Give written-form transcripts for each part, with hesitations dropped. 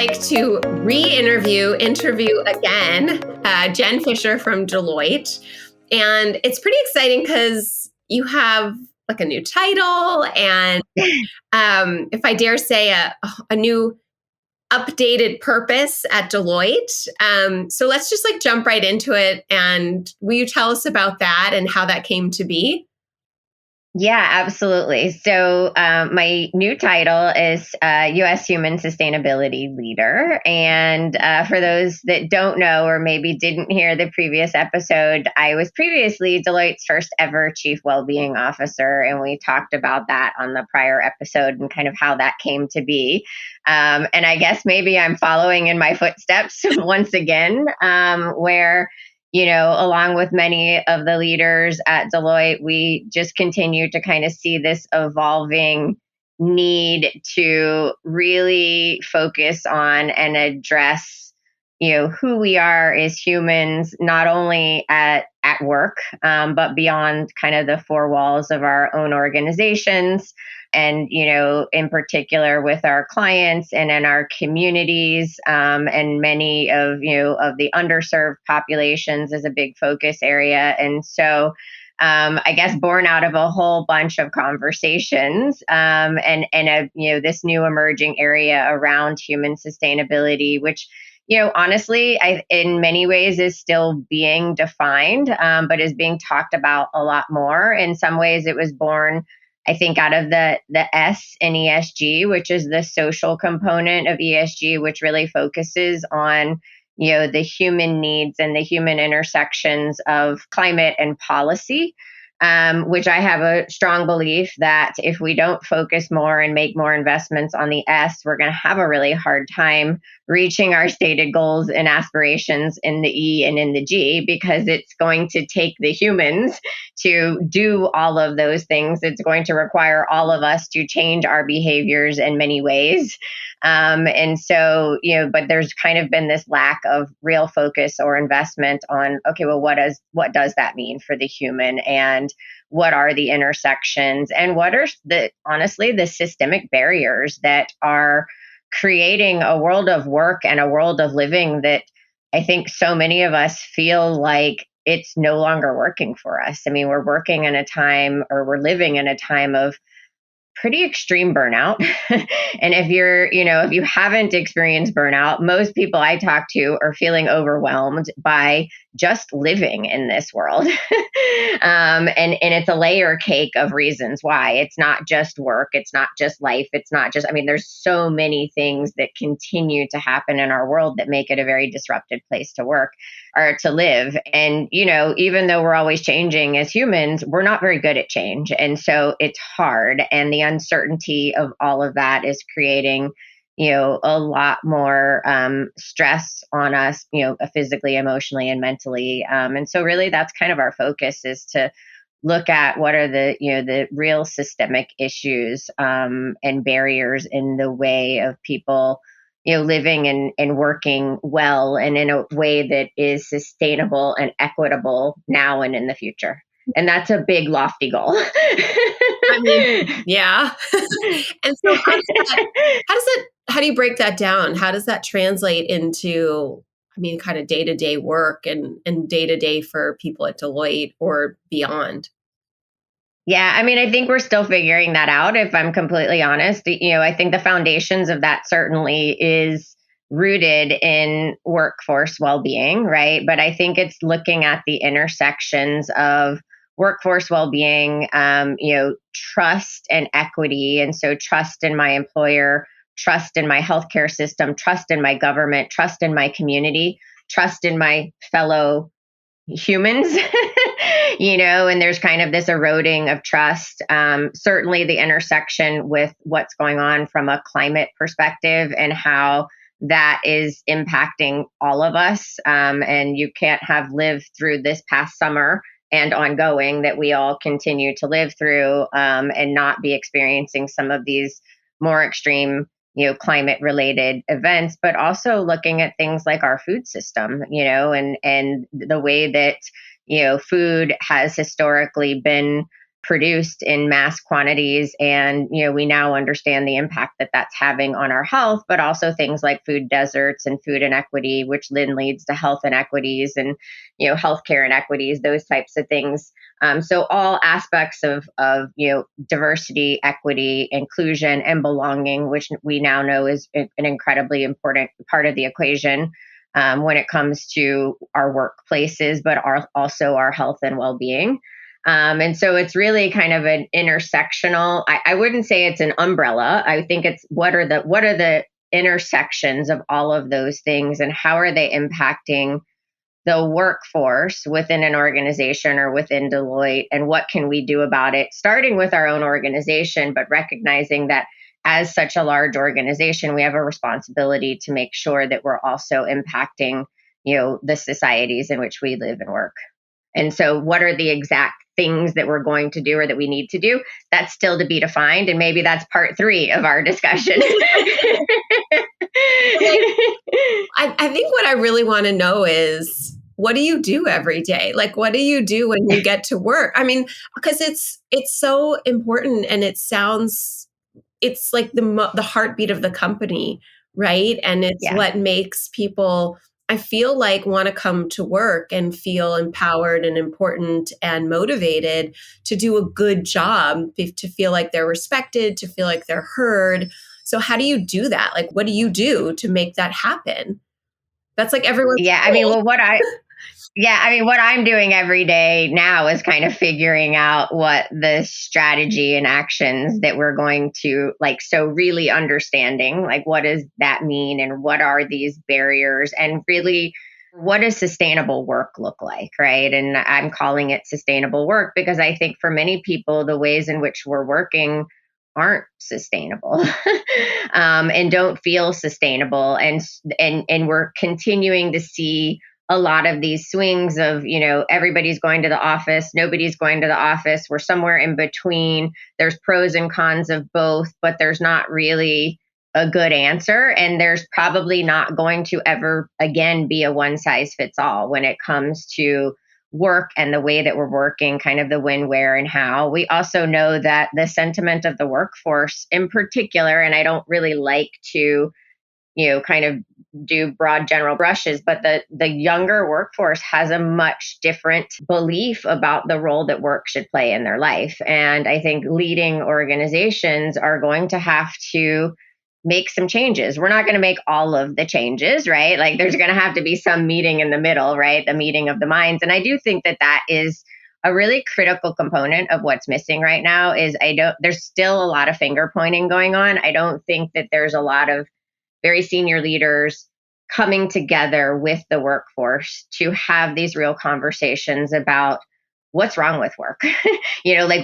like to interview again, Jen Fisher from Deloitte. And it's pretty exciting because you have like a new title and if I dare say, a new updated purpose at Deloitte. So let's just like jump right into it. And will you tell us about that and how that came to be? Yeah, absolutely. So my new title is U.S. Human Sustainability Leader. And for those that don't know or maybe didn't hear the previous episode, I was previously Deloitte's first ever Chief Wellbeing Officer. And we talked about that on the prior episode and kind of how that came to be. And I guess maybe I'm following in my footsteps once again, where along with many of the leaders at Deloitte, we just continue to kind of see this evolving need to really focus on and address, who we are as humans, not only at work, but beyond kind of the four walls of our own organizations. And, in particular with our clients and in our communities, and many of the underserved populations is a big focus area. And so I guess born out of a whole bunch of conversations, and this new emerging area around human sustainability, which honestly, in many ways is still being defined, but is being talked about a lot more. In some ways, it was born, I think, out of the S in ESG, which is the social component of ESG, which really focuses on, the human needs and the human intersections of climate and policy. Which I have a strong belief that if we don't focus more and make more investments on the S, we're going to have a really hard time reaching our stated goals and aspirations in the E and in the G, because it's going to take the humans to do all of those things. It's going to require all of us to change our behaviors in many ways. And so, but there's kind of been this lack of real focus or investment on, okay, well, what does that mean for the human, and what are the intersections, and what are honestly the systemic barriers that are creating a world of work and a world of living that I think so many of us feel like it's no longer working for us. I mean, we're living in a time of pretty extreme burnout. And if you haven't experienced burnout, most people I talk to are feeling overwhelmed by just living in this world. And it's a layer cake of reasons why. It's not just work. It's not just life. It's not just, there's so many things that continue to happen in our world that make it a very disrupted place to work or to live. And, even though we're always changing as humans, we're not very good at change. And so it's hard. And the uncertainty of all of that is creating, a lot more stress on us, physically, emotionally, and mentally. And so really that's kind of our focus, is to look at what are the real systemic issues and barriers in the way of people living and working well and in a way that is sustainable and equitable now and in the future. And that's a big, lofty goal. Yeah. And so how do you break that down? How does that translate into, kind of day-to-day work and day-to-day for people at Deloitte or beyond? Yeah, I think we're still figuring that out, if I'm completely honest. I think the foundations of that certainly is rooted in workforce well-being, right? But I think it's looking at the intersections of workforce well-being, trust and equity. And so trust in my employer, trust in my healthcare system, trust in my government, trust in my community, trust in my fellow humans. And there's kind of this eroding of trust. Certainly the intersection with what's going on from a climate perspective and how that is impacting all of us. And you can't have lived through this past summer and ongoing that we all continue to live through, and not be experiencing some of these more extreme climate related events, but also looking at things like our food system, and the way that food has historically been produced in mass quantities. And, we now understand the impact that that's having on our health, but also things like food deserts and food inequity, which then leads to health inequities and, healthcare inequities, those types of things. So all aspects of diversity, equity, inclusion, and belonging, which we now know is an incredibly important part of the equation when it comes to our workplaces, but also our health and well-being. And so it's really kind of an intersectional. I wouldn't say it's an umbrella. I think it's what are the intersections of all of those things, and how are they impacting the workforce within an organization or within Deloitte, and what can we do about it, starting with our own organization, but recognizing that as such a large organization, we have a responsibility to make sure that we're also impacting, the societies in which we live and work. And so what are the exact things that we're going to do or that we need to do? That's still to be defined. And maybe that's part 3 of our discussion. I think what I really want to know is, what do you do every day? Like, what do you do when you get to work? I mean, because it's so important, and it's like the heartbeat of the company, right? And it's what makes people, I feel like, want to come to work and feel empowered and important and motivated to do a good job, to feel like they're respected, to feel like they're heard. So how do you do that? Like, what do you do to make that happen? That's like everyone's Yeah, I mean, well, what I'm doing every day now is kind of figuring out what the strategy and actions that we're going to so really understanding, what does that mean, and what are these barriers, and really what does sustainable work look like, right? And I'm calling it sustainable work because I think for many people, the ways in which we're working aren't sustainable and don't feel sustainable, and we're continuing to see a lot of these swings of, everybody's going to the office, nobody's going to the office, we're somewhere in between, there's pros and cons of both, but there's not really a good answer, and there's probably not going to ever again be a one size fits all when it comes to work and the way that we're working, kind of the when, where, and how. We also know that the sentiment of the workforce in particular, and I don't really like to, kind of do broad general brushes, but the younger workforce has a much different belief about the role that work should play in their life. And I think leading organizations are going to have to make some changes. We're not going to make all of the changes, right? Like there's going to have to be some meeting in the middle, right? The meeting of the minds. And I do think that that is a really critical component of what's missing right now. There's still a lot of finger pointing going on. I don't think that there's a lot of very senior leaders coming together with the workforce to have these real conversations about what's wrong with work,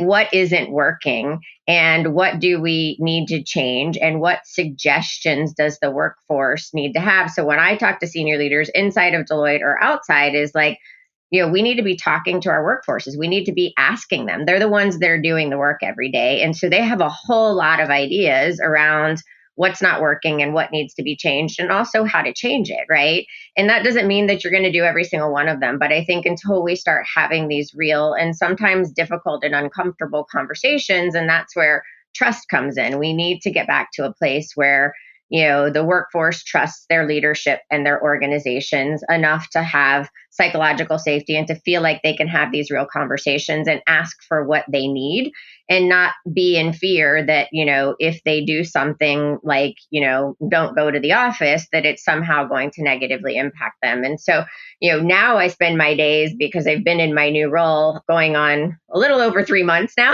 what isn't working, and what do we need to change, and what suggestions does the workforce need to have. So when I talk to senior leaders inside of Deloitte or outside, is we need to be talking to our workforces. We need to be asking them. They're the ones that are doing the work every day. And so they have a whole lot of ideas around what's not working and what needs to be changed, and also how to change it, right? And that doesn't mean that you're going to do every single one of them. But I think until we start having these real and sometimes difficult and uncomfortable conversations, and that's where trust comes in. We need to get back to a place where, the workforce trusts their leadership and their organizations enough to have psychological safety and to feel like they can have these real conversations and ask for what they need, and not be in fear that, if they do something like, don't go to the office, that it's somehow going to negatively impact them. And so, now I spend my days, because I've been in my new role going on a little over 3 months now.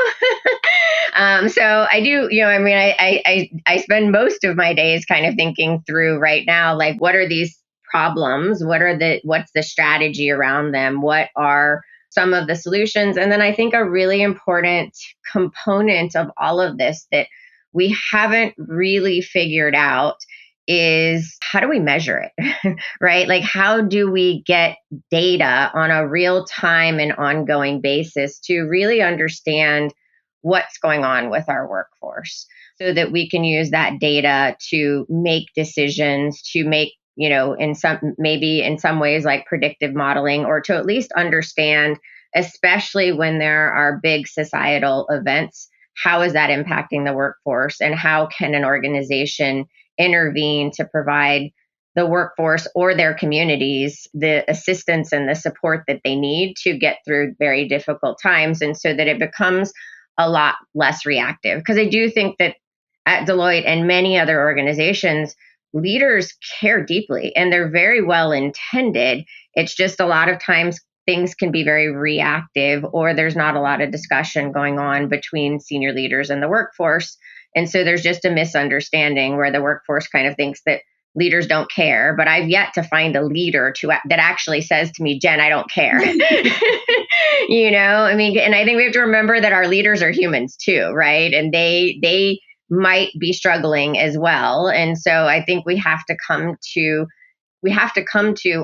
So I do, I spend most of my days kind of thinking through right now, what are these problems? What's the strategy around them? What are some of the solutions? And then I think a really important component of all of this that we haven't really figured out is, how do we measure it, right? How do we get data on a real time and ongoing basis to really understand what's going on with our workforce, so that we can use that data to make decisions, to make, in some ways like predictive modeling, or to at least understand especially when there are big societal events. How is that impacting the workforce, and how can an organization intervene to provide the workforce or their communities the assistance and the support that they need to get through very difficult times, and so that it becomes a lot less reactive? Because I do think that at Deloitte and many other organizations, leaders care deeply and they're very well intended. It's just a lot of times things can be very reactive, or there's not a lot of discussion going on between senior leaders and the workforce. And so there's just a misunderstanding where the workforce kind of thinks that leaders don't care. But I've yet to find a leader that actually says to me, Jen, I don't care. I mean, and I think we have to remember that our leaders are humans too, right? And they might be struggling as well. And so I think we have to come to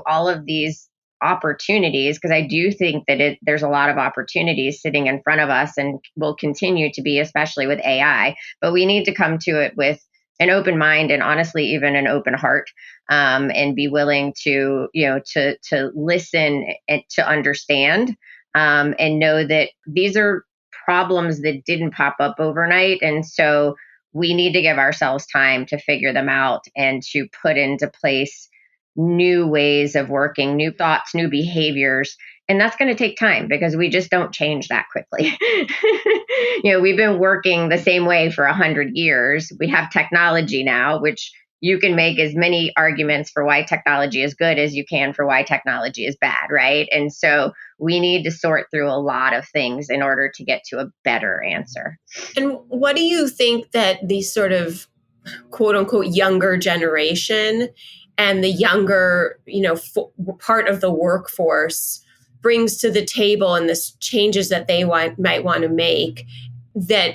all of these opportunities, because I do think that there's a lot of opportunities sitting in front of us and will continue to be, especially with AI. But we need to come to it with an open mind and honestly even an open heart, and be willing to to listen and to understand, and know that these are problems that didn't pop up overnight, and so we need to give ourselves time to figure them out and to put into place new ways of working, new thoughts, new behaviors. And that's going to take time because we just don't change that quickly. We've been working the same way for 100 years. We have technology now, which you can make as many arguments for why technology is good as you can for why technology is bad, right? And so we need to sort through a lot of things in order to get to a better answer. And what do you think that the sort of quote unquote younger generation and the younger, part of the workforce brings to the table, and the changes that they might want to make that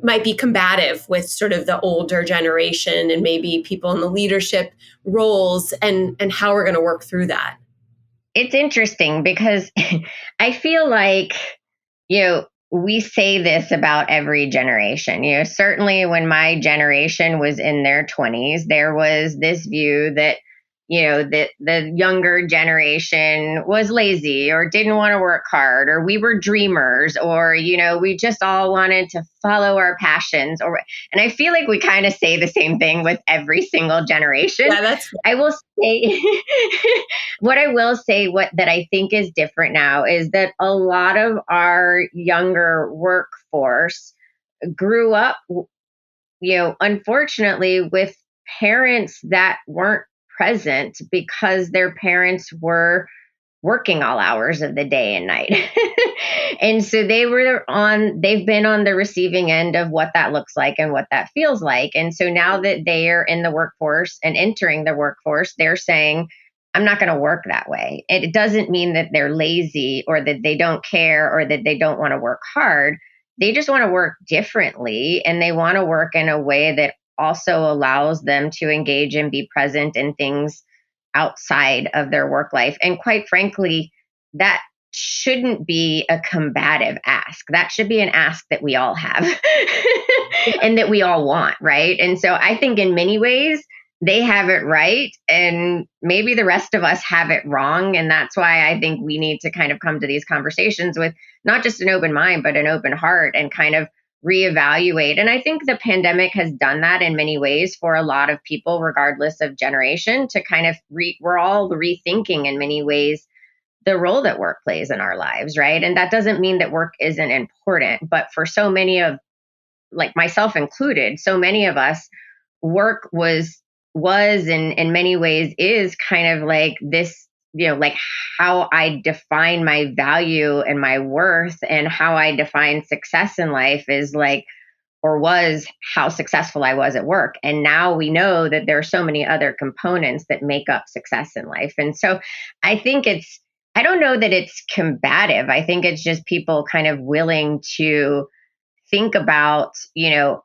might be combative with sort of the older generation and maybe people in the leadership roles, and how we're going to work through that? It's interesting because I feel like, we say this about every generation. Certainly when my generation was in their 20s, there was this view that, that the younger generation was lazy or didn't want to work hard, or we were dreamers, or, we just all wanted to follow our passions. And I feel like we kind of say the same thing with every single generation. Yeah, that's. I will say, what I will say, what that I think is different now is that a lot of our younger workforce grew up, unfortunately, with parents that weren't present because their parents were working all hours of the day and night. And so they've been on the receiving end of what that looks like and what that feels like. And so now that they're in the workforce and entering the workforce, they're saying, I'm not going to work that way. And it doesn't mean that they're lazy or that they don't care or that they don't want to work hard. They just want to work differently, and they want to work in a way that also allows them to engage and be present in things outside of their work life. And quite frankly, that shouldn't be a combative ask. That should be an ask that we all have and that we all want, right? And so I think in many ways, they have it right, and maybe the rest of us have it wrong. And that's why I think we need to kind of come to these conversations with not just an open mind, but an open heart, and kind of reevaluate. And I think the pandemic has done that in many ways for a lot of people, regardless of generation, to kind of we're all rethinking in many ways the role that work plays in our lives, right? And that doesn't mean that work isn't important, but for so many of, like myself included, so many of us, work was and in many ways is kind of like this, like how I define my value and my worth, and how I define success in life is like, or was, how successful I was at work. And now we know that there are so many other components that make up success in life. And so I think I don't know that it's combative. I think it's just people kind of willing to think about,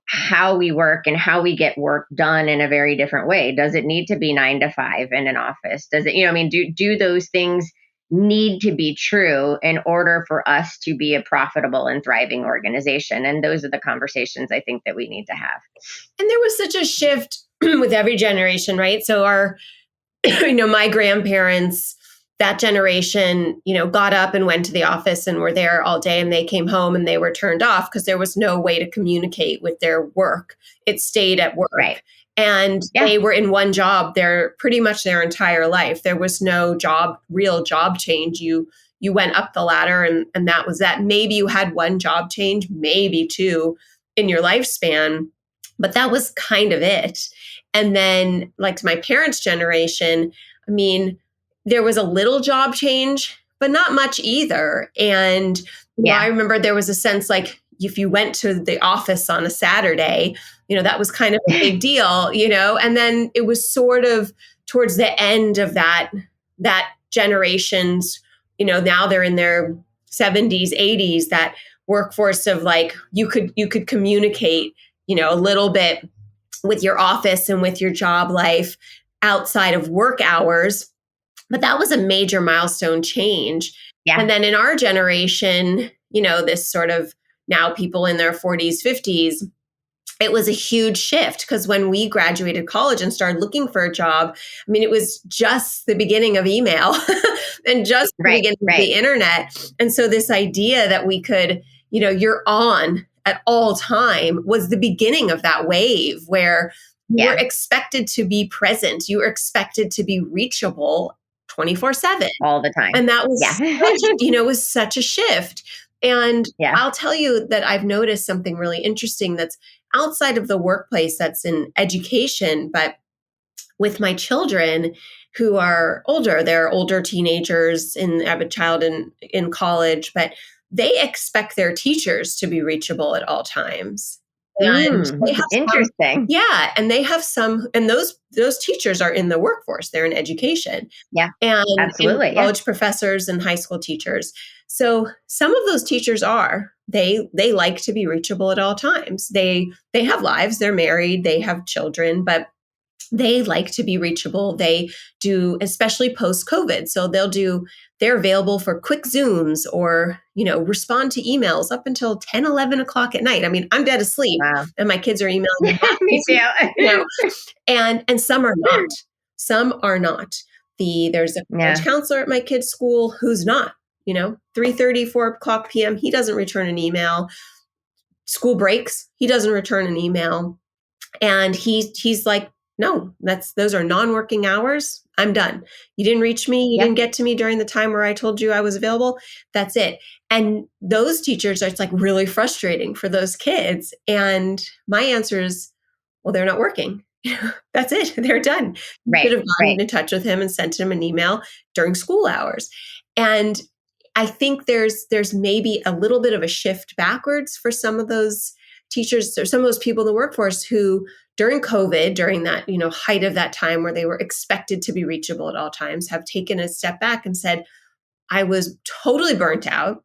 how we work and how we get work done in a very different way. Does it need to be 9 to 5 in an office? Does it, do those things need to be true in order for us to be a profitable and thriving organization? And those are the conversations I think that we need to have. And there was such a shift with every generation, right? So our, my grandparents that generation, got up and went to the office and were there all day, and they came home and they were turned off because there was no way to communicate with their work. It stayed at work. Right. And Yeah. they were in one job pretty much their entire life. There was no real job change. You went up the ladder and that was that. Maybe you had one job change, maybe two in your lifespan, but that was kind of it. And then, like, to my parents' generation, I mean, there was a little job change, but not much either. And I remember there was a sense like if you went to the office on a Saturday, that was kind of a big deal, and then it was sort of towards the end of that generation's, now they're in their 70s, 80s, that workforce of like, you could communicate, a little bit with your office and with your job life outside of work hours. But that was a major milestone change. Yeah. And then in our generation, this sort of now people in their 40s, 50s, it was a huge shift because when we graduated college and started looking for a job, I mean, it was just the beginning of email and just the beginning of the internet. And so this idea that we could, you're on at all time was the beginning of that wave where you were expected to be present. You were expected to be reachable 24/7. All the time. And that was, was such a shift. And I'll tell you that I've noticed something really interesting that's outside of the workplace, that's in education, but with my children who are older, they're older teenagers, and I have a child in college, but they expect their teachers to be reachable at all times. And they have interesting. And they have some, and those teachers are in the workforce. They're in education. Yeah, and absolutely. College professors and high school teachers. So some of those teachers they like to be reachable at all times. They have lives. They're married. They have children, but they like to be reachable. They do, especially post-COVID. So they're available for quick Zooms or, respond to emails up until 10, 11 o'clock at night. I mean, I'm dead asleep and my kids are emailing me. Me too. And some are not. Some are not. There's a college counselor at my kid's school who's not, 3:30, 4 o'clock PM. He doesn't return an email. School breaks. He doesn't return an email. And he's like, no, those are non-working hours. I'm done. You didn't reach me. You didn't get to me during the time where I told you I was available. That's it. And those teachers, it's like really frustrating for those kids. And my answer is, well, they're not working. That's it. They're done. You could have gotten in touch with him and sent him an email during school hours. And I think there's maybe a little bit of a shift backwards for some of those teachers or some of those people in the workforce who during COVID, during that, height of that time where they were expected to be reachable at all times, have taken a step back and said, I was totally burnt out.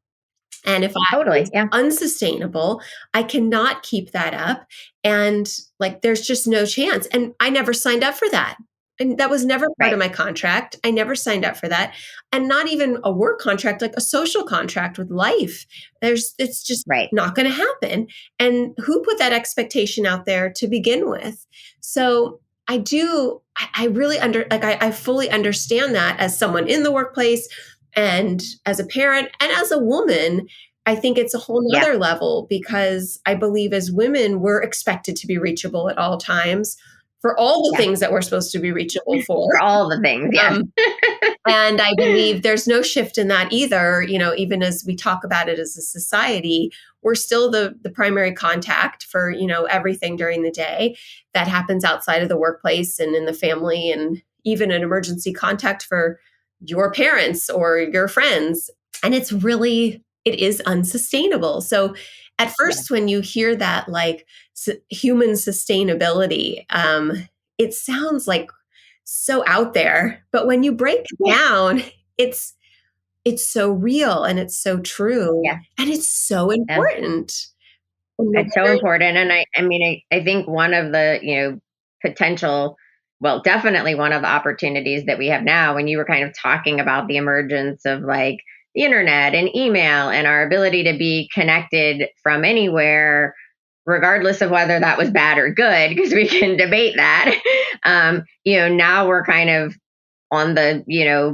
And if it's unsustainable, I cannot keep that up. And like, there's just no chance. And I never signed up for that. And that was never part of my contract. I never signed up for that. And not even a work contract, like a social contract with life. It's just not going to happen. And who put that expectation out there to begin with? So I really I fully understand that as someone in the workplace and as a parent and as a woman. I think it's a whole nother level because I believe as women, we're expected to be reachable at all times for all the things that we're supposed to be reachable for. For all the things, and I believe there's no shift in that either. Even as we talk about it as a society, we're still the primary contact for, everything during the day that happens outside of the workplace and in the family, and even an emergency contact for your parents or your friends. And it is unsustainable. So at first, when you hear that, like human sustainability, it sounds like so out there. But when you break it down, it's so real and it's so true, and it's so important. It's so important. And I think one of the potential, well, definitely one of the opportunities that we have now, when you were kind of talking about the emergence of like the internet and email and our ability to be connected from anywhere, regardless of whether that was bad or good, because we can debate that. Now we're kind of on the,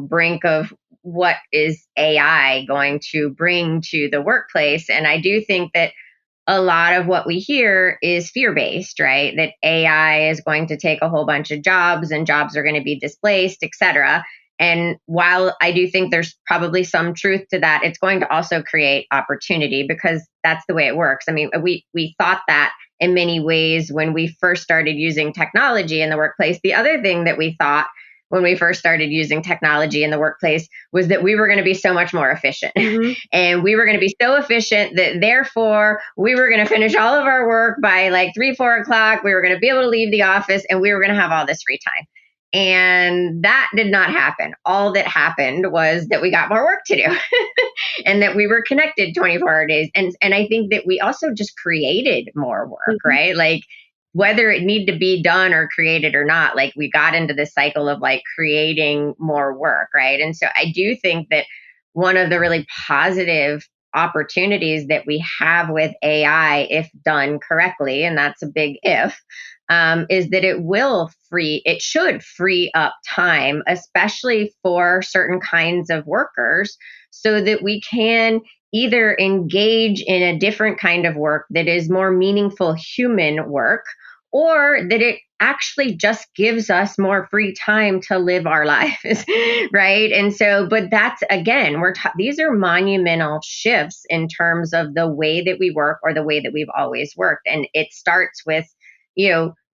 brink of what is AI going to bring to the workplace? And I do think that a lot of what we hear is fear-based, right? That AI is going to take a whole bunch of jobs and jobs are going to be displaced, et cetera. And while I do think there's probably some truth to that, it's going to also create opportunity because that's the way it works. I mean, we thought that in many ways when we first started using technology in the workplace. The other thing that we thought when we first started using technology in the workplace was that we were going to be so much more efficient. Mhm. And we were going to be so efficient that therefore we were going to finish all of our work by like 3, 4 o'clock. We were going to be able to leave the office and we were going to have all this free time. And that did not happen. All that happened was that we got more work to do and that we were connected 24 days. And I think that we also just created more work, Mhm. right? Like whether it need to be done or created or not, like we got into this cycle of like creating more work, right? And so I do think that one of the really positive opportunities that we have with AI, if done correctly, and that's a big if, is that it should free up time, especially for certain kinds of workers, so that we can either engage in a different kind of work that is more meaningful human work, or that it actually just gives us more free time to live our lives, right? And so, but that's again, these are monumental shifts in terms of the way that we work or the way that we've always worked, and it starts with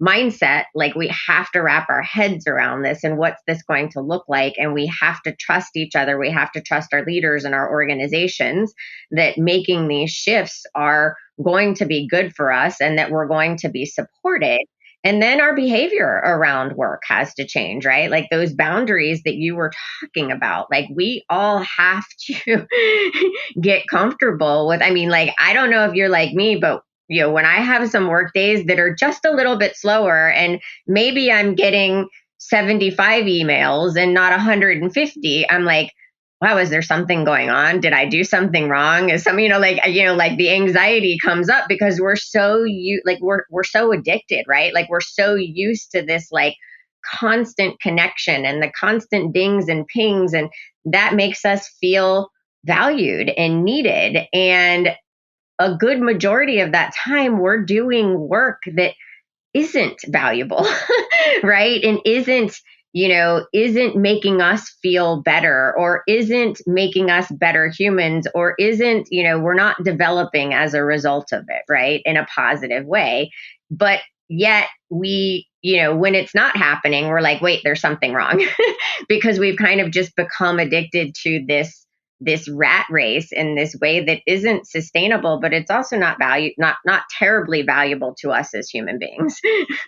mindset. Like we have to wrap our heads around this and what's this going to look like, and we have to trust each other. We have to trust our leaders and our organizations that making these shifts are going to be good for us and that we're going to be supported. And then our behavior around work has to change, right? Like those boundaries that you were talking about, like we all have to get comfortable with. I mean, like, I don't know if you're like me, but when I have some work days that are just a little bit slower and maybe I'm getting 75 emails and not 150, I'm like, wow, is there something going on? Did I do something wrong? Is some, like the anxiety comes up because we're so addicted, right? Like we're so used to this like constant connection and the constant dings and pings, and that makes us feel valued and needed. And a good majority of that time we're doing work that isn't valuable, right? And isn't making us feel better or isn't making us better humans or we're not developing as a result of it, right? In a positive way. But yet when it's not happening, we're like, wait, there's something wrong because we've kind of just become addicted to this rat race in this way that isn't sustainable, but it's also not terribly valuable to us as human beings.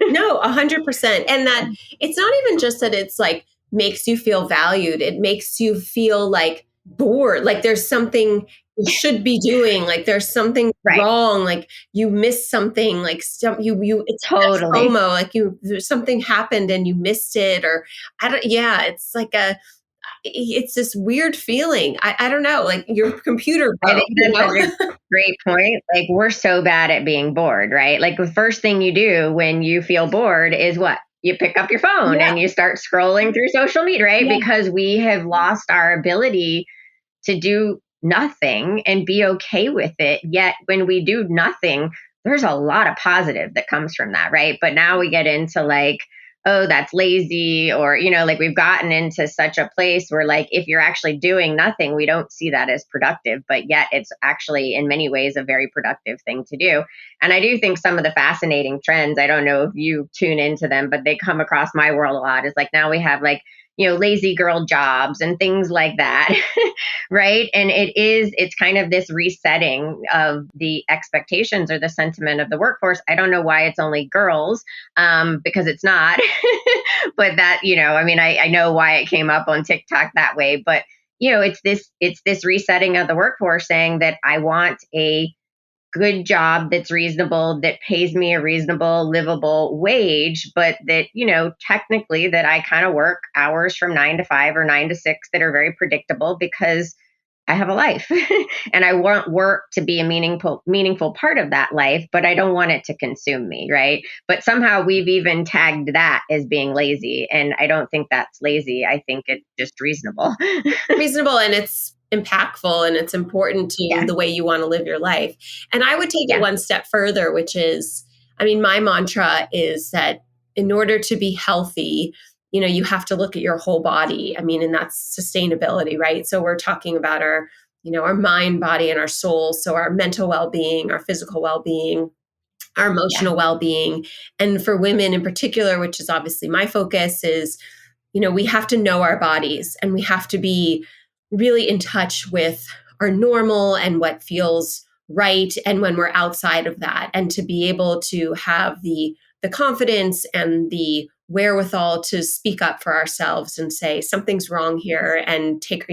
No, 100%. And that it's not even just that it's like makes you feel valued. It makes you feel like bored, like there's something you should be doing, like there's something Right. wrong, like you missed something, like it's that Totally. FOMO, like something happened and you missed it, or it's like it's this weird feeling. I don't know, like your computer I broke, think that's such a great point. Like we're so bad at being bored, right? Like the first thing you do when you feel bored is what? You pick up your phone Yeah, and you start scrolling through social media, right? yeah. Because we have lost our ability to do nothing and be okay with it. Yet when we do nothing, there's a lot of positive that comes from that, right? But now we get into like, oh, that's lazy, or, like we've gotten into such a place where like if you're actually doing nothing, we don't see that as productive, but yet it's actually in many ways a very productive thing to do. And I do think some of the fascinating trends, I don't know if you tune into them, but they come across my world a lot, is like now we have like lazy girl jobs and things like that. Right. And it's kind of this resetting of the expectations or the sentiment of the workforce. I don't know why it's only girls, because it's not. But that, I mean, I know why it came up on TikTok that way. But it's this resetting of the workforce saying that I want a good job that's reasonable, that pays me a reasonable, livable wage, but that, technically that I kind of work hours from 9 to 5 or 9 to 6 that are very predictable because I have a life and I want work to be a meaningful part of that life, but I don't want it to consume me, right? But somehow we've even tagged that as being lazy, and I don't think that's lazy. I think it's just reasonable. Reasonable, and it's impactful, and it's important to Yeah. the way you want to live your life. And I would take it Yeah. one step further, which is, I mean, my mantra is that in order to be healthy, you have to look at your whole body. I mean, and that's sustainability, right? So we're talking about our mind, body, and our soul. So our mental well-being, our physical well-being, our Yeah. emotional well-being. And for women in particular, which is obviously my focus, is we have to know our bodies, and we have to be really in touch with our normal and what feels right, and when we're outside of that, and to be able to have the confidence and the wherewithal to speak up for ourselves and say something's wrong here, and take,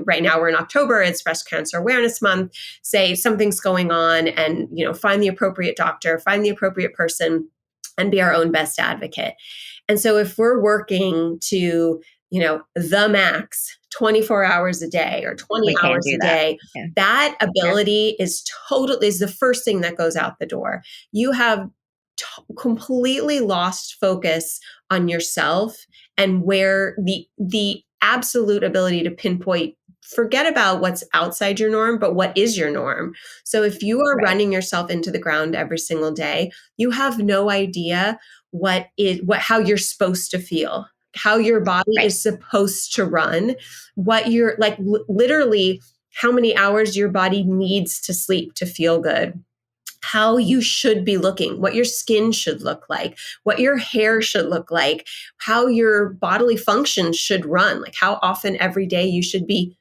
right now we're in October, it's Breast Cancer Awareness Month, say something's going on, and find the appropriate doctor, find the appropriate person, and be our own best advocate. And so if we're working to, the max 24 hours a day or 20 We can't hours do a that. day, Yeah. that Yeah. ability is the first thing that goes out the door. You have completely lost focus on yourself, and where the absolute ability to pinpoint, forget about what's outside your norm, but what is your norm. So if you are Right. running yourself into the ground every single day, you have no idea how you're supposed to feel, how your body Right. is supposed to run, what you're like, literally how many hours your body needs to sleep to feel good, how you should be looking, what your skin should look like, what your hair should look like, how your bodily functions should run, like how often every day you should be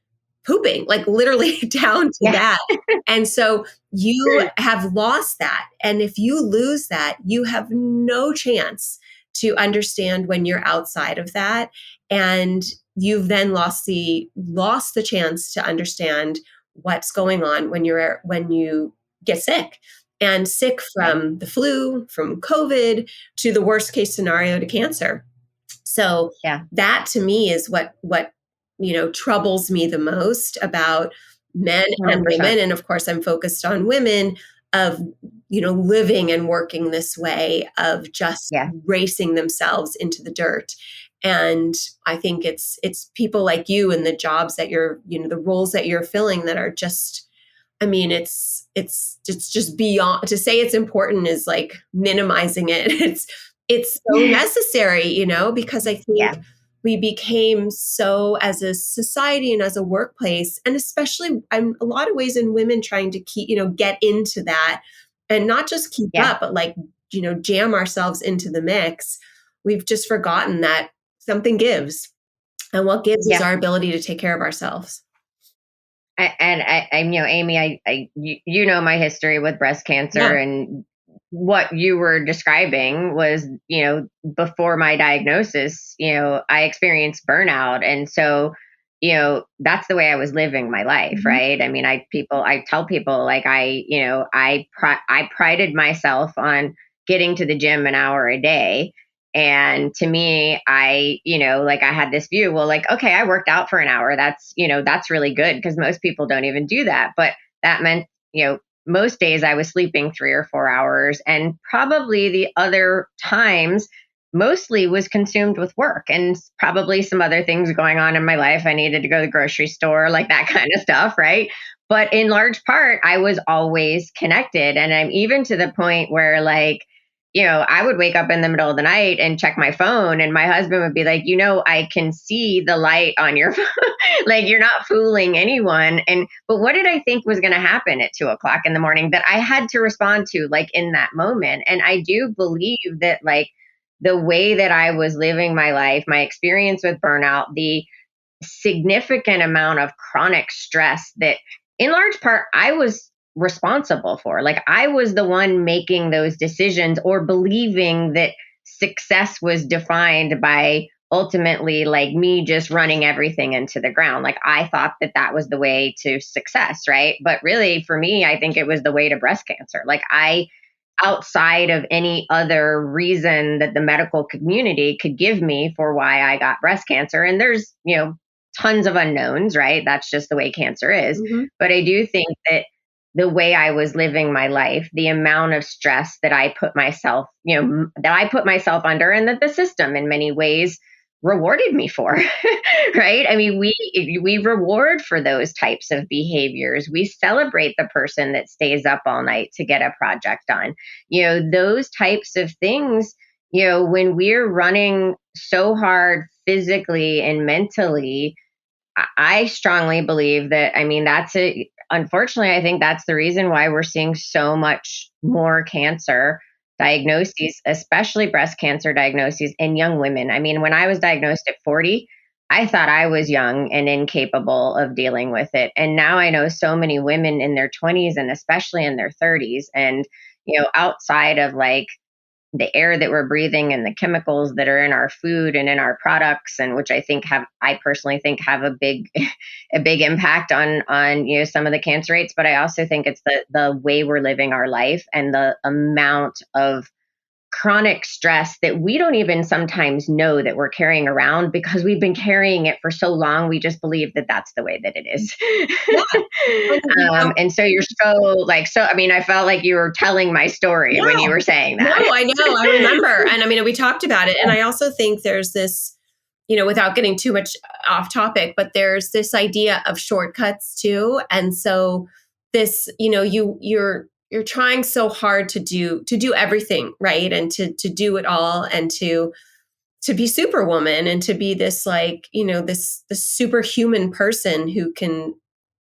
pooping, like literally down to Yeah. that. And so you have lost that. And if you lose that, you have no chance to understand when you're outside of that. And you've then lost the chance to understand what's going on when you get sick, and sick Right. from the flu, from COVID, to the worst case scenario, to cancer. So Yeah. that to me is what troubles me the most about men and 100%. women. And of course I'm focused on women, of living and working this way, of just Yeah. racing themselves into the dirt. And I think it's people like you and the jobs that you're, the roles that you're filling, that are just, I mean, it's just beyond. To say it's important is like minimizing it. It's so necessary, because I think Yeah. we became so, as a society and as a workplace, and especially in a lot of ways in women, trying to keep, get into that, and not just keep Yeah. up, but like, jam ourselves into the mix. We've just forgotten that something gives, and what gives is Yeah. our ability to take care of ourselves. Amy, you know my history with breast cancer, Yeah. and what you were describing was, before my diagnosis, I experienced burnout, and so, that's the way I was living my life, Mhm. right? I mean, I tell people, like, I prided myself on getting to the gym an hour a day. And to me, like, I had this view, well, like, okay, I worked out for an hour. That's really good, because most people don't even do that. But that meant, most days I was sleeping 3 or 4 hours, and probably the other times mostly was consumed with work, and probably some other things going on in my life. I needed to go to the grocery store, like that kind of stuff, right? But in large part, I was always connected. And I'm even to the point where, like, I would wake up in the middle of the night and check my phone, and my husband would be like, I can see the light on your phone. Like, you're not fooling anyone. But what did I think was going to happen at 2 o'clock in the morning that I had to respond to, like, in that moment? And I do believe that, like, the way that I was living my life, my experience with burnout, the significant amount of chronic stress that, in large part, I was responsible for. Like, I was the one making those decisions, or believing that success was defined by ultimately, like, me just running everything into the ground. Like, I thought that that was the way to success, right? But really, for me, I think it was the way to breast cancer. Like, outside of any other reason that the medical community could give me for why I got breast cancer. And there's, tons of unknowns, right? That's just the way cancer is. Mhm. But I do think that the way I was living my life, the amount of stress that I put myself, that I put myself under, and that the system in many ways rewarded me for, right? I mean, we reward for those types of behaviors. We celebrate the person that stays up all night to get a project done. Those types of things, when we're running so hard physically and mentally, I strongly believe that, I mean, unfortunately, I think that's the reason why we're seeing so much more cancer diagnoses, especially breast cancer diagnoses in young women. I mean, when I was diagnosed at 40, I thought I was young and incapable of dealing with it. And now I know so many women in their 20s and especially in their 30s. And, outside of like the air that we're breathing and the chemicals that are in our food and in our products, and which I personally think have a big a big impact on some of the cancer rates. But I also think it's the way we're living our life and the amount of chronic stress that we don't even sometimes know that we're carrying around, because we've been carrying it for so long. We just believe that that's the way that it is. Yeah. And, And so you're I mean, I felt like you were telling my story when you yeah. were saying No, that. I know. I remember. And I mean, we talked about it. And I also think there's this, without getting too much off topic, but there's this idea of shortcuts too. And so this, you're trying so hard to do everything, right? And to do it all, and to be superwoman, and to be this, like, this superhuman person who can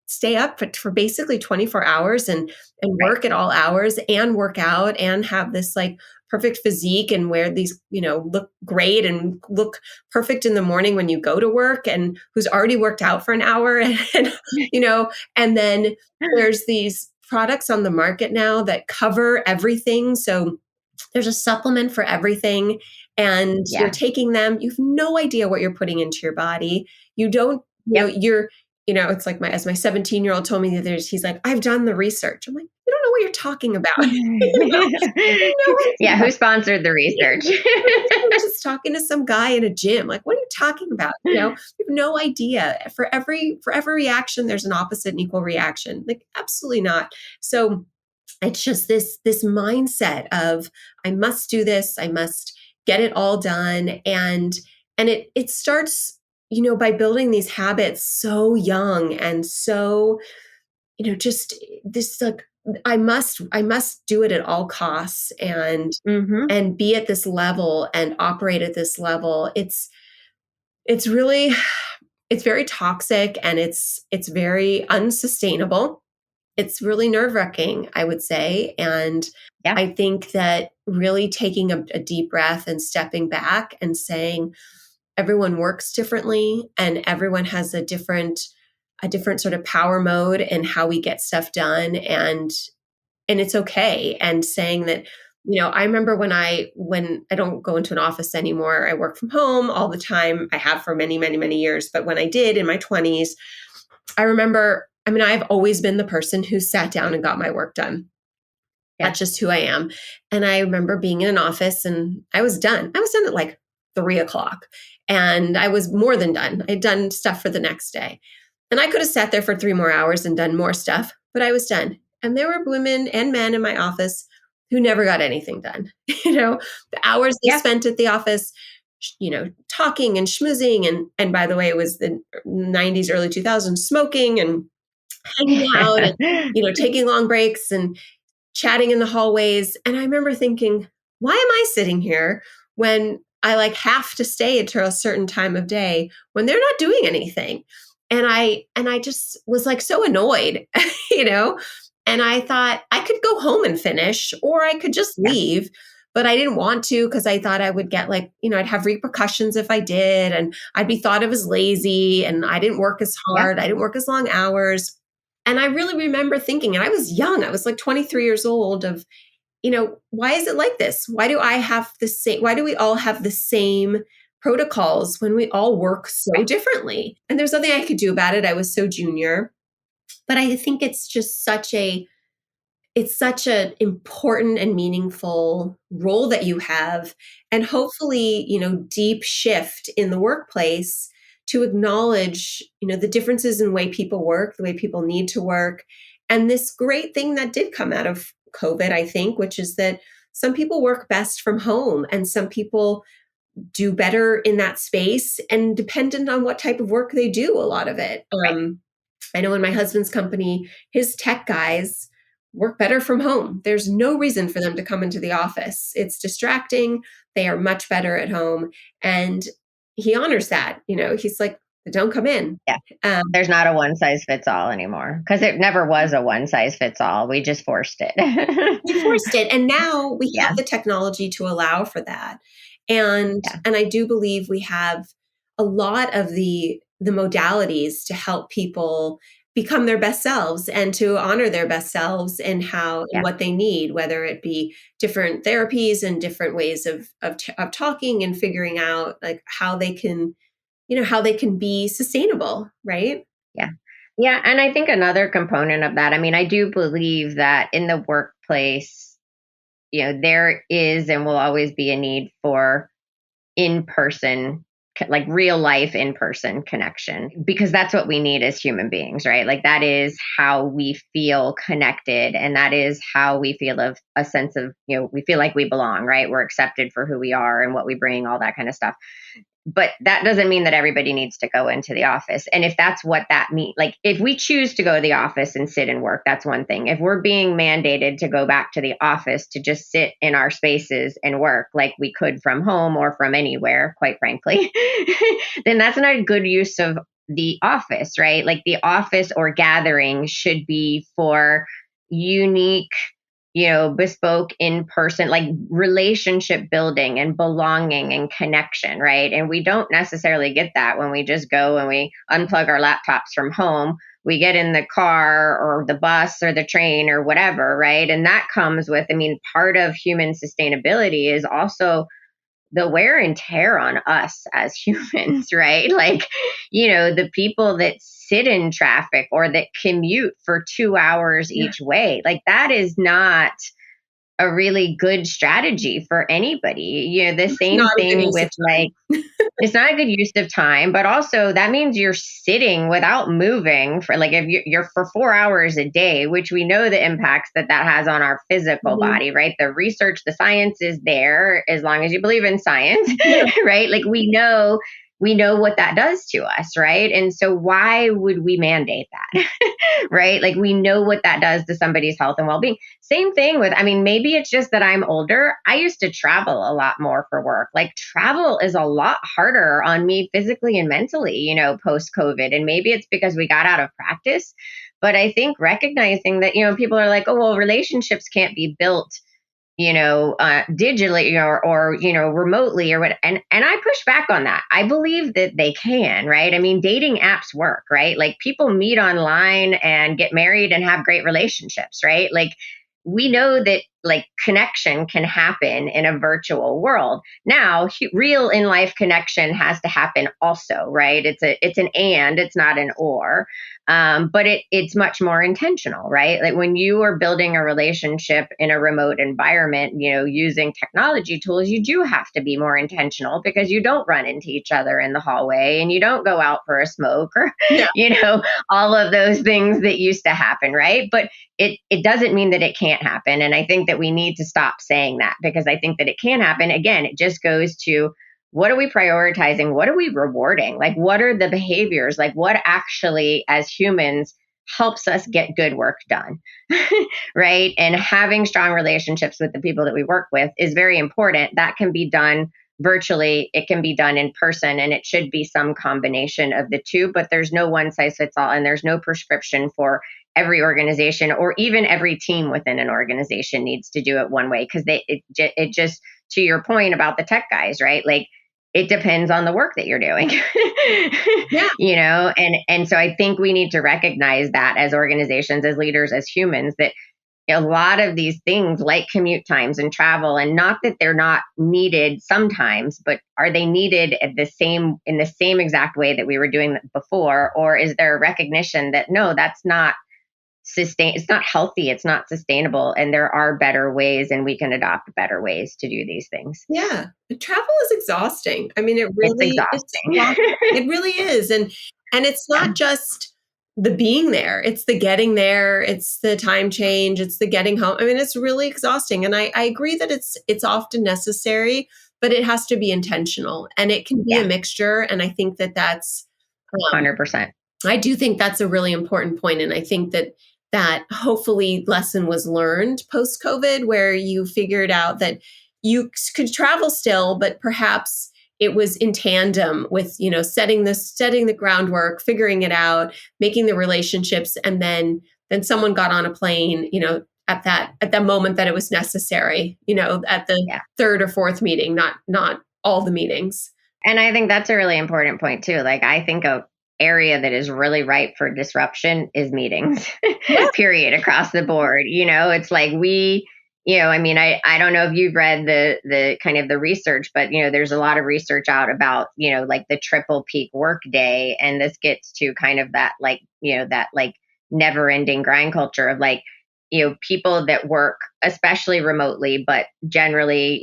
stay up for basically 24 hours and Right. work at all hours and work out and have this like perfect physique and wear these, look great and look perfect in the morning when you go to work, and who's already worked out for an hour and and then there's these products on the market now that cover everything. So there's a supplement for everything, and you're Yeah. taking them. You have no idea what you're putting into your body. You don't, Yep. it's like my 17-year-old told me the other day, he's like, I've done the research. I'm like, you don't know what you're talking about. You have no Yeah. idea. Who sponsored the research? You're just talking to some guy in a gym. Like, what are you talking about? You have no idea. For every reaction, there's an opposite and equal reaction. Like, absolutely not. So it's just this mindset of, I must do this, I must get it all done. And it starts, by building these habits so young, and so, just this, like, I must do it at all costs, Hmm. and be at this level and operate at this level. It's really, it's very toxic, and it's very unsustainable. It's really nerve-wracking, I would say. And Yeah. I think that really taking a deep breath and stepping back and saying, everyone works differently, and everyone has a different sort of power mode and how we get stuff done, and it's okay. And saying that, I remember when I don't go into an office anymore, I work from home all the time. I have for many, many, many years. But when I did in my 20s, I remember, I mean, I've always been the person who sat down and got my work done. Yeah. That's just who I am. And I remember being in an office and I was done. I was done at like 3 o'clock, and I was more than done. I'd done stuff for the next day. And I could have sat there for 3 more hours and done more stuff, but I was done. And there were women and men in my office who never got anything done. The hours they Yeah. spent at the office, talking and schmoozing. And by the way, it was the 90s, early 2000s, smoking and hanging out and, taking long breaks and chatting in the hallways. And I remember thinking, why am I sitting here when I like have to stay until a certain time of day when they're not doing anything? And I just was like so annoyed, you know? And I thought I could go home and finish, or I could just Yeah. leave. But I didn't want to, because I thought I would get like, I'd have repercussions if I did. And I'd be thought of as lazy, and I didn't work as Yeah. hard. I didn't work as long hours. And I really remember thinking, and I was young, I was like 23 years old, of, why is it like this? Why do I have the same, why do we all have the same protocols when we all work so Right. differently? And there's nothing I could do about it. I was so junior. But I think it's just such an important and meaningful role that you have. And hopefully, deep shift in the workplace to acknowledge, the differences in the way people work, the way people need to work. And this great thing that did come out of COVID, I think, which is that some people work best from home and some people do better in that space, and dependent on what type of work they do, a lot of it. I know in my husband's company, his tech guys work better from home. There's no reason for them to come into the office. It's distracting. They are much better at home. And he honors that. He's like, don't come in. Yeah. There's not a one size fits all anymore, because it never was a one size fits all. We just forced it. We forced it. And now we Yeah. have the technology to allow for that. And Yeah. and I do believe we have a lot of the modalities to help people become their best selves and to honor their best selves and how Yeah. and what they need, whether it be different therapies and different ways of talking and figuring out like how they can be sustainable, right? Yeah. Yeah. And I think another component of that, I mean, I do believe that in the workplace, there is and will always be a need for in person, like real life in person connection, because that's what we need as human beings, right? Like that is how we feel connected. And that is how we feel of a sense of, we feel like we belong, right? We're accepted for who we are and what we bring, all that kind of stuff. But that doesn't mean that everybody needs to go into the office. And if that's what that means, like if we choose to go to the office and sit and work, that's one thing. If we're being mandated to go back to the office to just sit in our spaces and work like we could from home or from anywhere, quite frankly, then that's not a good use of the office, right? Like the office or gathering should be for unique, bespoke in person, like relationship building and belonging and connection, right? And we don't necessarily get that when we just go and we unplug our laptops from home. We get in the car or the bus or the train or whatever, right? And that comes with, part of human sustainability is also the wear and tear on us as humans, right? Like, the people that sit in traffic or that commute for 2 hours each way, like that is not a really good strategy for anybody. The same thing with like, it's not a good use of time, but also that means you're sitting without moving for like, if you're for 4 hours a day, which we know the impacts that has on our physical body, right? The research, the science is there as long as you believe in science, right? Like we know what that does to us, right? And so why would we mandate that? Right? Like we know what that does to somebody's health and well-being. Same thing with, maybe it's just that I'm older. I used to travel a lot more for work. Like travel is a lot harder on me physically and mentally, post COVID. And maybe it's because we got out of practice. But I think recognizing that, people are like, oh, well, relationships can't be built digitally or remotely or what. And I push back on that. I believe that they can, right? Dating apps work, right? Like people meet online and get married and have great relationships, right? Like we know that like connection can happen in a virtual world. Now, real in life connection has to happen also, right? It's it's not an or. But it's much more intentional, right? Like when you are building a relationship in a remote environment, using technology tools, you do have to be more intentional because you don't run into each other in the hallway and you don't go out for a smoke or, all of those things that used to happen, right? But it doesn't mean that it can't happen. And I think that we need to stop saying that because I think that it can happen. Again, it just goes to what are we prioritizing? What are we rewarding? Like, what are the behaviors? Like, what actually, as humans, helps us get good work done? Right. And having strong relationships with the people that we work with is very important. That can be done virtually, it can be done in person, and it should be some combination of the two. But there's no one size fits all, and there's no prescription for every organization or even every team within an organization needs to do it one way because it just, to your point about the tech guys, right? Like it depends on the work that you're doing. Yeah. And so I think we need to recognize that as organizations, as leaders, as humans, that a lot of these things like commute times and travel, and not that they're not needed sometimes, but are they needed in the same exact way that we were doing before? Or is there a recognition that no, that's not it's not healthy, it's not sustainable, and there are better ways, and we can adopt better ways to do these things. Yeah. Travel is exhausting. I mean, It's it's exhausting. exhausting. It really is. And it's Yeah. not just the being there, it's the getting there, it's the time change, it's the getting home. I mean, it's really exhausting. And I agree that it's often necessary, but it has to be intentional and it can be a Yeah. mixture. And I think that's 100%. I do think that's a really important point. And I think that hopefully lesson was learned post COVID, where you figured out that you could travel still, but perhaps it was in tandem with, setting the groundwork, figuring it out, making the relationships. And then someone got on a plane, at that moment that it was necessary, at the Yeah. third or fourth meeting, not all the meetings. And I think that's a really important point too. Like, I think a area that is really ripe for disruption is meetings, Yeah. period, across the board. It's like I mean, I don't know if you've read the kind of the research, but there's a lot of research out about, like the triple peak work day. And this gets to kind of that, like, that like never ending grind culture of like, people that work, especially remotely, but generally,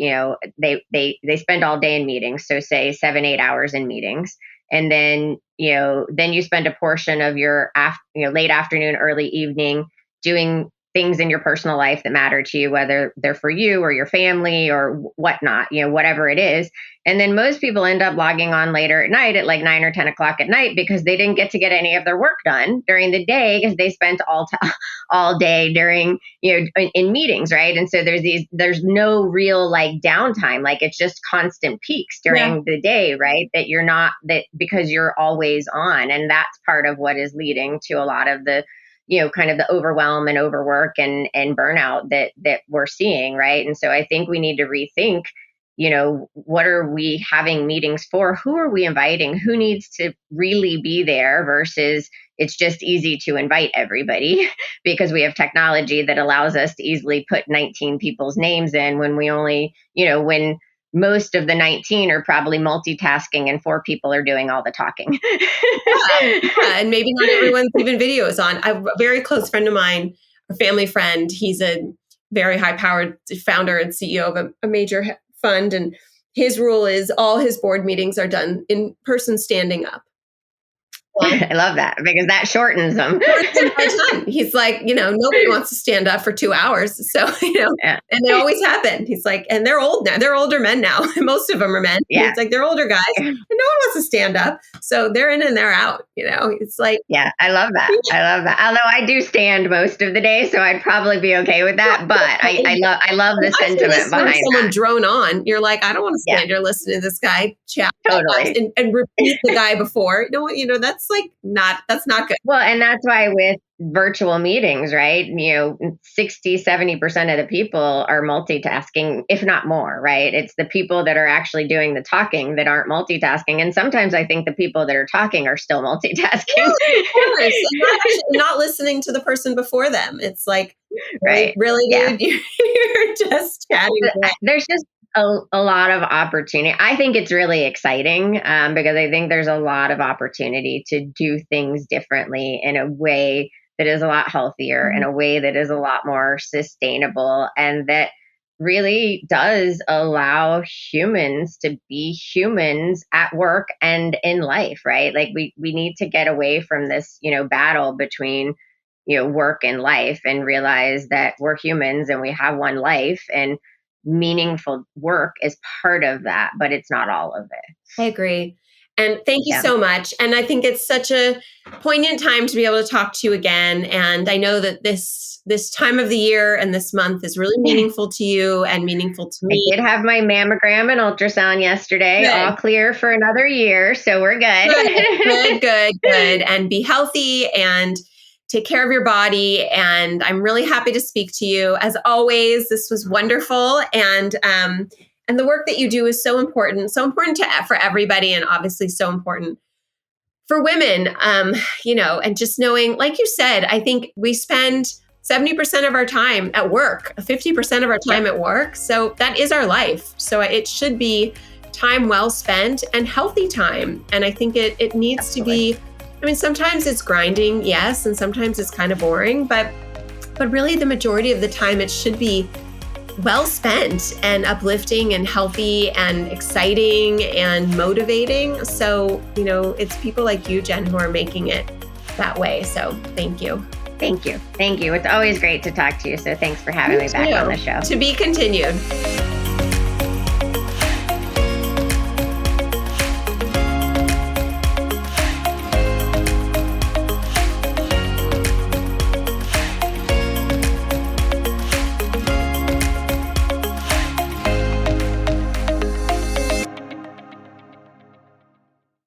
they spend all day in meetings. So say 7, 8 hours in meetings. And then, then you spend a portion of your late afternoon, early evening doing things in your personal life that matter to you, whether they're for you or your family or whatnot, whatever it is. And then most people end up logging on later at night at like 9 or 10 o'clock at night because they didn't get to get any of their work done during the day because they spent all day during, in meetings. Right. And so there's no real like downtime. Like it's just constant peaks during the day, right? That you're not because you're always on. And that's part of what is leading to a lot of the, kind of the overwhelm and overwork and burnout that we're seeing. Right. And so I think we need to rethink, what are we having meetings for? Who are we inviting? Who needs to really be there versus it's just easy to invite everybody because we have technology that allows us to easily put 19 people's names in when we only, when most of the 19 are probably multitasking and 4 people are doing all the talking. Yeah, and maybe not everyone's even videos on. I have a very close friend of mine, a family friend. He's a very high-powered founder and CEO of a major fund. And his rule is all his board meetings are done in person standing up. I love that because that shortens them. He's like, nobody wants to stand up for 2 hours. So, and they always happen. He's like, and they're old now. They're older men now. Most of them are men. Yeah. It's like they're older guys and no one wants to stand up. So they're in and they're out. It's like. Yeah, I love that. Although I do stand most of the day, so I'd probably be okay with that. But I love the sentiment behind someone that. drone on. You're like, I don't want to stand here listening to this guy chat. Totally. And repeat the guy before. That's not good. Well, and that's why with virtual meetings, right? 60, 70% of the people are multitasking, if not more, right? It's the people that are actually doing the talking that aren't multitasking. And sometimes I think the people that are talking are still multitasking. Yeah, of course. And not listening to the person before them. It's like, right. Really, dude, you're just chatting. There's just a lot of opportunity. I think it's really exciting because I think there's a lot of opportunity to do things differently in a way that is a lot healthier, in a way that is a lot more sustainable, and that really does allow humans to be humans at work and in life, right? Like we need to get away from this, battle between, work and life and realize that we're humans and we have one life, and meaningful work is part of that, but it's not all of it. I agree. And thank you so much. And I think it's such a poignant time to be able to talk to you again. And I know that this time of the year and this month is really meaningful to you and meaningful to me. I did have my mammogram and ultrasound yesterday, good. All clear for another year. So we're good. Good. And be healthy and take care of your body. And I'm really happy to speak to you. As always, this was wonderful. And the work that you do is so important for everybody, and obviously so important for women, and just knowing, like you said, I think we spend 70% of our time at work, 50% of our time at work. So that is our life. So it should be time well spent and healthy time. And I think it needs to be I mean, sometimes it's grinding, yes, and sometimes it's kind of boring, but really the majority of the time it should be well spent and uplifting and healthy and exciting and motivating. So, it's people like you, Jen, who are making it that way. So thank you. Thank you. Thank you. It's always great to talk to you. So thanks for having me back on the show. To be continued.